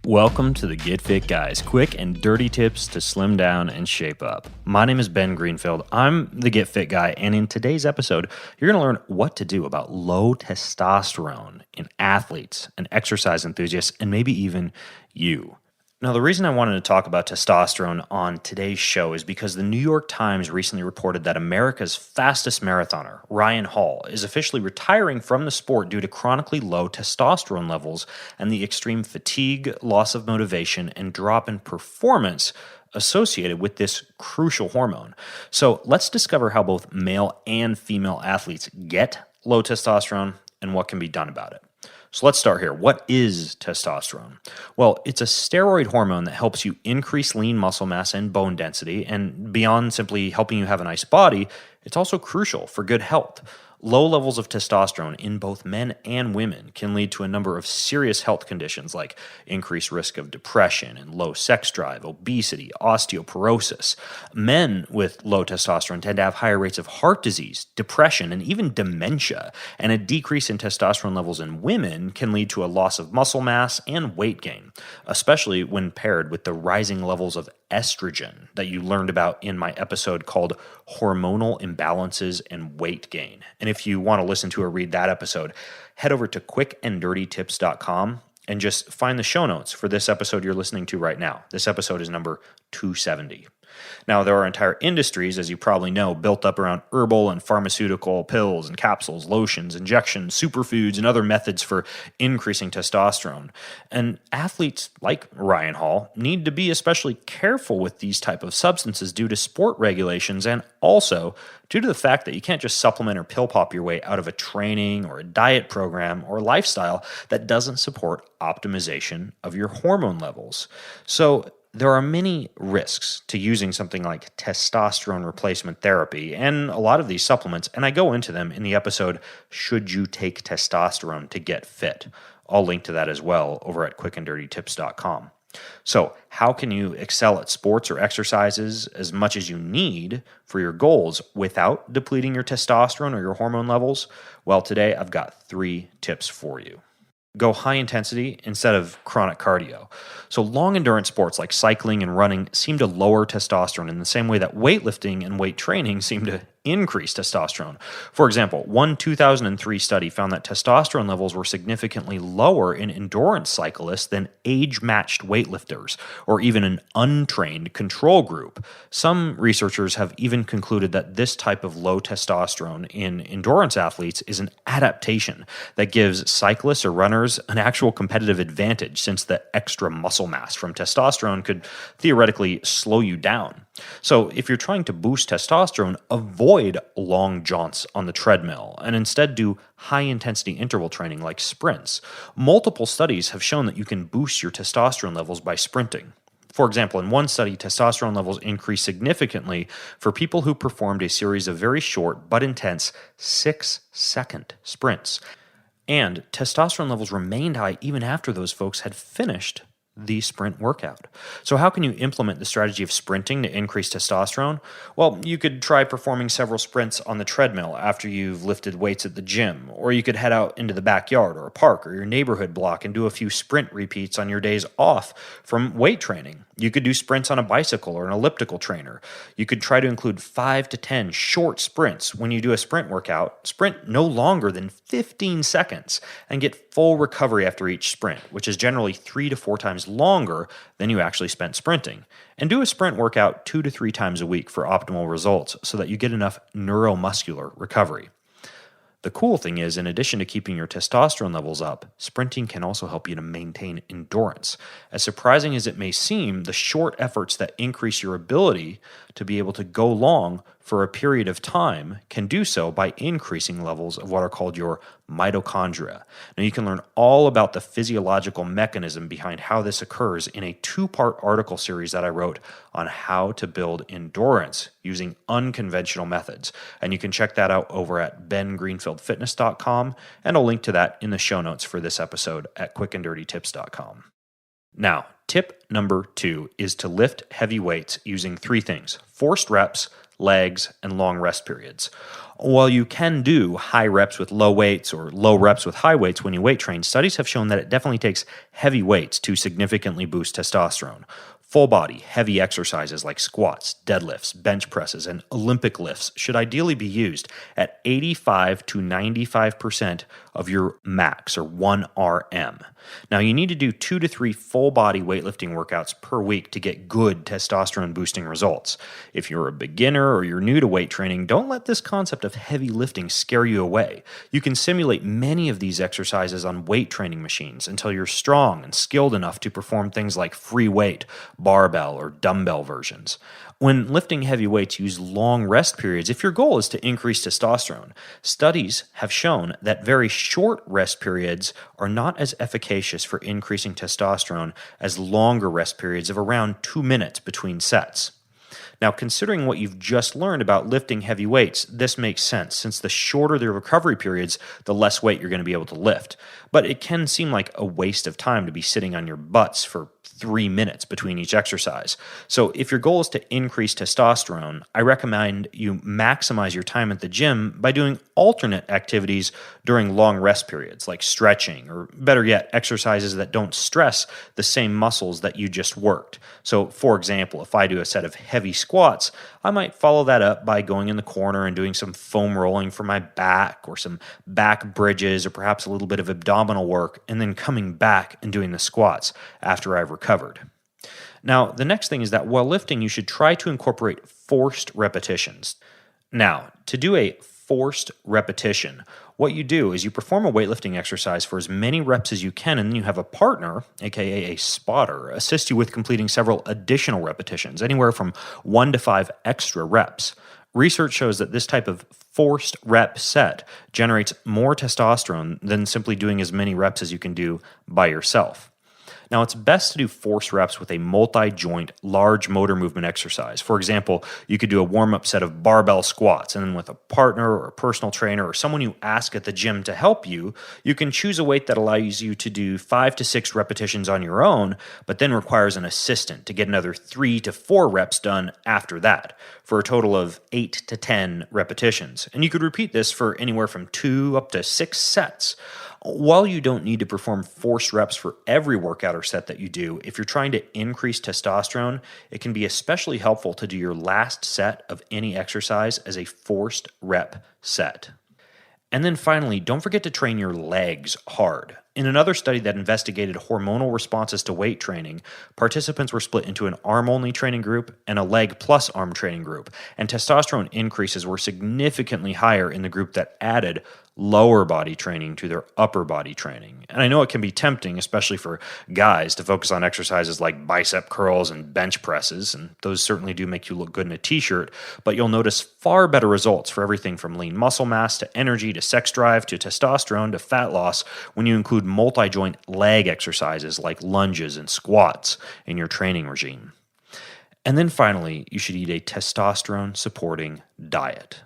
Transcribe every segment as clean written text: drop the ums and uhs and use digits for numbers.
Welcome to the Get Fit Guys, quick and dirty tips to slim down and shape up. My name is Ben Greenfield. I'm the Get Fit Guy, and in today's episode, you're going to learn what to do about low testosterone in athletes and exercise enthusiasts, and maybe even you. Now, the reason I wanted to talk about testosterone on today's show is because the New York Times recently reported that America's fastest marathoner, Ryan Hall, is officially retiring from the sport due to chronically low testosterone levels and the extreme fatigue, loss of motivation, and drop in performance associated with this crucial hormone. So let's discover how both male and female athletes get low testosterone and what can be done about it. So let's start here. What is testosterone? Well, it's a steroid hormone that helps you increase lean muscle mass and bone density, and beyond simply helping you have a nice body, it's also crucial for good health. Low levels of testosterone in both men and women can lead to a number of serious health conditions like increased risk of depression and low sex drive, obesity, osteoporosis. Men with low testosterone tend to have higher rates of heart disease, depression, and even dementia. And a decrease in testosterone levels in women can lead to a loss of muscle mass and weight gain, especially when paired with the rising levels of estrogen that you learned about in my episode called Hormonal Imbalances and Weight Gain. And if you want to listen to or read that episode, head over to quickanddirtytips.com and just find the show notes for this episode you're listening to right now. This episode is number 270. Now, there are entire industries, as you probably know, built up around herbal and pharmaceutical pills and capsules, lotions, injections, superfoods, and other methods for increasing testosterone. And athletes like Ryan Hall need to be especially careful with these type of substances due to sport regulations and also due to the fact that you can't just supplement or pill pop your way out of a training or a diet program or lifestyle that doesn't support optimization of your hormone levels. So there are many risks to using something like testosterone replacement therapy and a lot of these supplements, and I go into them in the episode, Should You Take Testosterone to Get Fit? I'll link to that as well over at quickanddirtytips.com. So how can you excel at sports or exercises as much as you need for your goals without depleting your testosterone or your hormone levels? Well, today I've got 3 tips for you. Go high intensity instead of chronic cardio. So long endurance sports like cycling and running seem to lower testosterone in the same way that weightlifting and weight training seem to increase testosterone. For example, one 2003 study found that testosterone levels were significantly lower in endurance cyclists than age-matched weightlifters, or even an untrained control group. Some researchers have even concluded that this type of low testosterone in endurance athletes is an adaptation that gives cyclists or runners an actual competitive advantage, since the extra muscle mass from testosterone could theoretically slow you down. So if you're trying to boost testosterone, avoid long jaunts on the treadmill and instead do high-intensity interval training like sprints. Multiple studies have shown that you can boost your testosterone levels by sprinting. For example, in one study, testosterone levels increased significantly for people who performed a series of very short but intense 6-second sprints. And testosterone levels remained high even after those folks had finished the sprint workout. So how can you implement the strategy of sprinting to increase testosterone? Well, you could try performing several sprints on the treadmill after you've lifted weights at the gym, or you could head out into the backyard or a park or your neighborhood block and do a few sprint repeats on your days off from weight training. You could do sprints on a bicycle or an elliptical trainer. You could try to include 5 to 10 short sprints when you do a sprint workout. Sprint no longer than 15 seconds and get full recovery after each sprint, which is generally 3 to 4 times longer than you actually spent sprinting. And do a sprint workout 2 to 3 times a week for optimal results so that you get enough neuromuscular recovery. The cool thing is, in addition to keeping your testosterone levels up, sprinting can also help you to maintain endurance. As surprising as it may seem, the short efforts that increase your ability to be able to go long for a period of time can do so by increasing levels of what are called your mitochondria. Now, you can learn all about the physiological mechanism behind how this occurs in a 2-part article series that I wrote on how to build endurance using unconventional methods. And you can check that out over at bengreenfieldfitness.com, and I'll link to that in the show notes for this episode at quickanddirtytips.com. Now, tip number 2 is to lift heavy weights using 3 things: forced reps, legs, and long rest periods. While you can do high reps with low weights or low reps with high weights when you weight train, studies have shown that it definitely takes heavy weights to significantly boost testosterone. Full body, heavy exercises like squats, deadlifts, bench presses, and Olympic lifts should ideally be used at 85 to 95% of your max, or 1 RM. Now, you need to do 2 to 3 full body weightlifting workouts per week to get good testosterone boosting results. If you're a beginner or you're new to weight training, don't let this concept of heavy lifting scare you away. You can simulate many of these exercises on weight training machines until you're strong and skilled enough to perform things like free weight, barbell, or dumbbell versions. When lifting heavy weights, use long rest periods if your goal is to increase testosterone. Studies have shown that very short rest periods are not as efficacious for increasing testosterone as longer rest periods of around 2 minutes between sets. Now, considering what you've just learned about lifting heavy weights, this makes sense, since the shorter the recovery periods, the less weight you're going to be able to lift. But it can seem like a waste of time to be sitting on your butts for 3 minutes between each exercise. So if your goal is to increase testosterone, I recommend you maximize your time at the gym by doing alternate activities during long rest periods, like stretching, or better yet, exercises that don't stress the same muscles that you just worked. So for example, if I do a set of heavy squats, I might follow that up by going in the corner and doing some foam rolling for my back, or some back bridges, or perhaps a little bit of abdominal work, and then coming back and doing the squats after I've recovered. Now, the next thing is that while lifting, you should try to incorporate forced repetitions. Now, to do a forced repetition, what you do is you perform a weightlifting exercise for as many reps as you can, and then you have a partner, aka a spotter, assist you with completing several additional repetitions, anywhere from 1 to 5 extra reps. Research shows that this type of forced rep set generates more testosterone than simply doing as many reps as you can do by yourself. Now, it's best to do force reps with a multi-joint, large motor movement exercise. For example, you could do a warm-up set of barbell squats, and then with a partner or a personal trainer or someone you ask at the gym to help you, you can choose a weight that allows you to do 5 to 6 repetitions on your own, but then requires an assistant to get another 3 to 4 reps done after that, for a total of 8 to 10 repetitions. And you could repeat this for anywhere from 2 up to 6 sets. While you don't need to perform forced reps for every workout or set that you do, if you're trying to increase testosterone, it can be especially helpful to do your last set of any exercise as a forced rep set. And then finally, don't forget to train your legs hard. In another study that investigated hormonal responses to weight training, participants were split into an arm-only training group and a leg plus arm training group, and testosterone increases were significantly higher in the group that added lower body training to their upper body training. And I know it can be tempting, especially for guys, to focus on exercises like bicep curls and bench presses, and those certainly do make you look good in a t-shirt, but you'll notice far better results for everything from lean muscle mass to energy to sex drive to testosterone to fat loss when you include multi-joint leg exercises like lunges and squats in your training regime. And then finally, you should eat a testosterone supporting diet.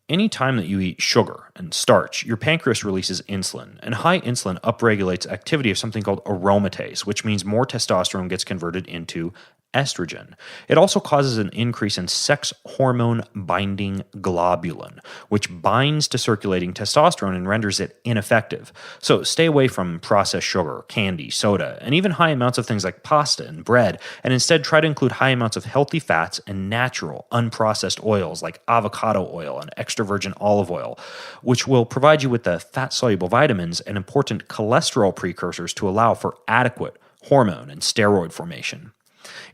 Any time that you eat sugar and starch, your pancreas releases insulin, and high insulin upregulates activity of something called aromatase, which means more testosterone gets converted into estrogen. It also causes an increase in sex hormone binding globulin, which binds to circulating testosterone and renders it ineffective. So stay away from processed sugar, candy, soda, and even high amounts of things like pasta and bread, and instead try to include high amounts of healthy fats and natural, unprocessed oils like avocado oil and extra virgin olive oil, which will provide you with the fat-soluble vitamins and important cholesterol precursors to allow for adequate hormone and steroid formation.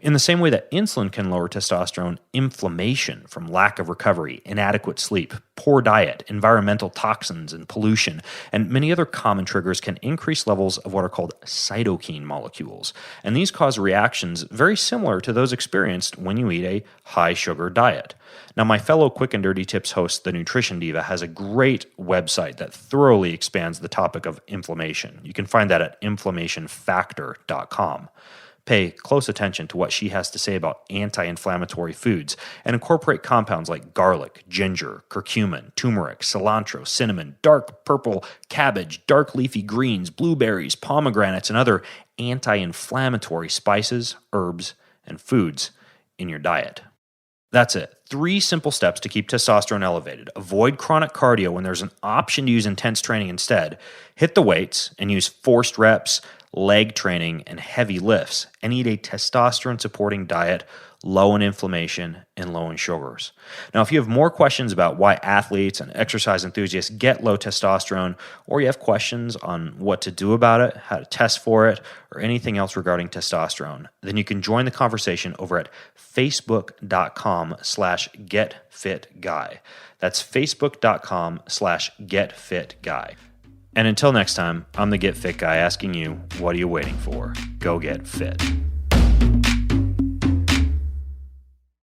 In the same way that insulin can lower testosterone, inflammation from lack of recovery, inadequate sleep, poor diet, environmental toxins and pollution, and many other common triggers can increase levels of what are called cytokine molecules. And these cause reactions very similar to those experienced when you eat a high-sugar diet. Now, my fellow Quick and Dirty Tips host, The Nutrition Diva, has a great website that thoroughly expands the topic of inflammation. You can find that at inflammationfactor.com. Pay close attention to what she has to say about anti-inflammatory foods and incorporate compounds like garlic, ginger, curcumin, turmeric, cilantro, cinnamon, dark purple cabbage, dark leafy greens, blueberries, pomegranates, and other anti-inflammatory spices, herbs, and foods in your diet. That's it. 3 simple steps to keep testosterone elevated. Avoid chronic cardio when there's an option to use intense training instead. Hit the weights and use forced reps, leg training, and heavy lifts. And eat a testosterone supporting diet low in inflammation and low in sugars. Now, if you have more questions about why athletes and exercise enthusiasts get low testosterone, or you have questions on what to do about it, how to test for it, or anything else regarding testosterone, then you can join the conversation over at facebook.com/getfitguy. That's facebook.com/getfitguy. And until next time, I'm the Get Fit Guy asking you, what are you waiting for? Go get fit.